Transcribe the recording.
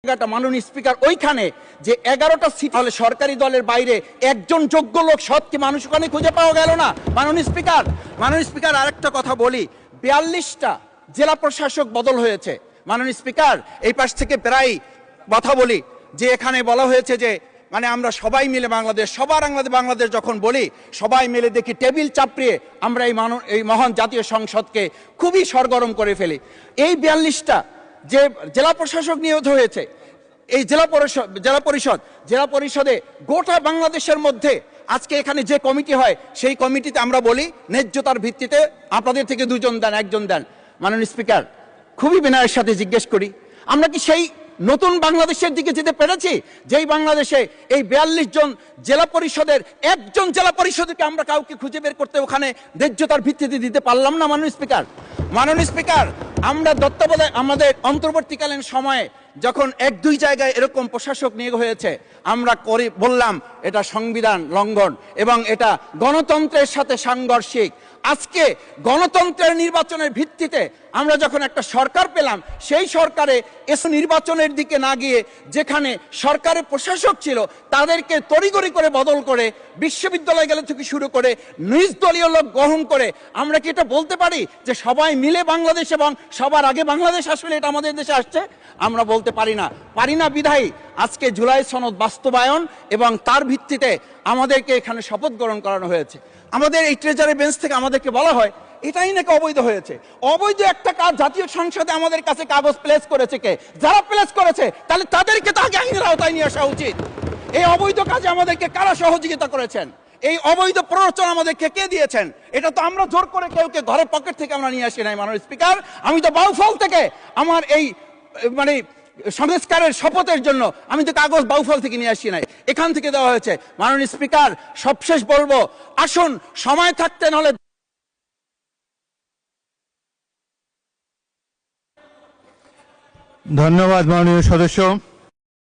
মাননীয় স্পিকার ওইখানে যে 11টা সিট হলে সরকারি দলের বাইরে একজন যোগ্য লোক সৎ কি মানুষ ওখানে খুঁজে পাওয়া গেল না। মাননীয় স্পিকার আরেকটা কথা বলি, 42টা জেলা প্রশাসক বদল হয়েছে। মাননীয় স্পিকার এই পাশ থেকে প্রায় কথা বলি যে এখানে বলা হয়েছে যে মানে আমরা সবাই মিলে বাংলাদেশ যখন বলি সবাই মিলে দেখি টেবিল চাপড়িয়ে আমরা এই মহান জাতীয় সংসদকে খুবই সরগরম করে ফেলি। এই 42টা যে জেলা প্রশাসক নিয়োগ হয়েছে, এই জেলা পরিষদে গোটা বাংলাদেশের মধ্যে আজকে এখানে যে কমিটি হয় সেই কমিটিতে আমরা বলি ন্যায্যতার ভিত্তিতে আপনাদের থেকে 2 জন দেন, 1 জন দেন। মাননীয় স্পিকার খুবই বিনয়ের সাথে জিজ্ঞেস করি, আমরা কি সেই নতুন বাংলাদেশের দিকে যেতে পেরেছি যেই বাংলাদেশে এই 42 জন জেলা পরিষদের একজন জেলা পরিষদকে আমরা কাউকে খুঁজে বের করতে ওখানে ন্যায্যতার ভিত্তিতে দিতে পারলাম না? মাননীয় স্পিকার আমরা তত্ত্বাবধায়ক আমাদের অন্তর্বর্তীকালীন সময়ে যখন 1-2 জায়গায় এরকম প্রশাসক নিয়োগ হয়েছে আমরা বললাম এটা সংবিধান লঙ্ঘন এবং এটা গণতন্ত্রের সাথে সাংঘর্ষিক। আজকে গণতন্ত্রের নির্বাচনের ভিত্তিতে আমরা যখন একটা সরকার পেলাম সেই সরকারে নির্বাচনের দিকে না গিয়ে যেখানে সরকারের প্রশাসক ছিল তাদেরকে তড়িঘড়ি করে বদল করে বিশ্ববিদ্যালয় গেলে থেকে শুরু করে নিজ দলীয় লোক গ্রহণ করে আমরা কি এটা বলতে পারি যে সবাই মিলে বাংলাদেশ এবং সবার আগে বাংলাদেশ আসলে এটা আমাদের দেশে আসছে? আমরা বলতে পারি না বিধায়ী আজকে জুলাই সনদ বাস্তবায়ন এবং তার ভিত্তিতে আমাদেরকে এখানে শপথ গ্রহণ করানো হয়েছে। আমাদের এই ট্রেজারি বেঞ্চ থেকে আমাদেরকে বলা হয় এটাই নাকি অবৈধ হয়েছে। অবৈধ একটা কাজ জাতীয় সংসদে আমাদের কাছে কাগজ প্লেস করেছে কে? যারা প্লেস করেছে তাহলে তাদেরকে তো আগে আইনের আওতায় নিয়ে আসা উচিত। এই অবৈধ কাজে আমাদেরকে কারা সহযোগিতা করেছেন? এই অবৈধ প্ররোচনা আমাদেরকে কে দিয়েছেন? এটা তো আমরা জোর করে কেউকে ঘরের পকেট থেকে আমরা নিয়ে আসি নাই। মাননীয় স্পিকার আমি তো বাউফল থেকে আমার এই মানে সংস্কারের শপথের জন্য আমি তো কাগজ বাউফল থেকে নিয়ে আসি নাই, এখান থেকে দেওয়া হয়েছে। মাননীয় স্পিকার সবশেষ বলবো আসুন সময় থাকতে নাহলে। ধন্যবাদ মাননীয় সদস্য।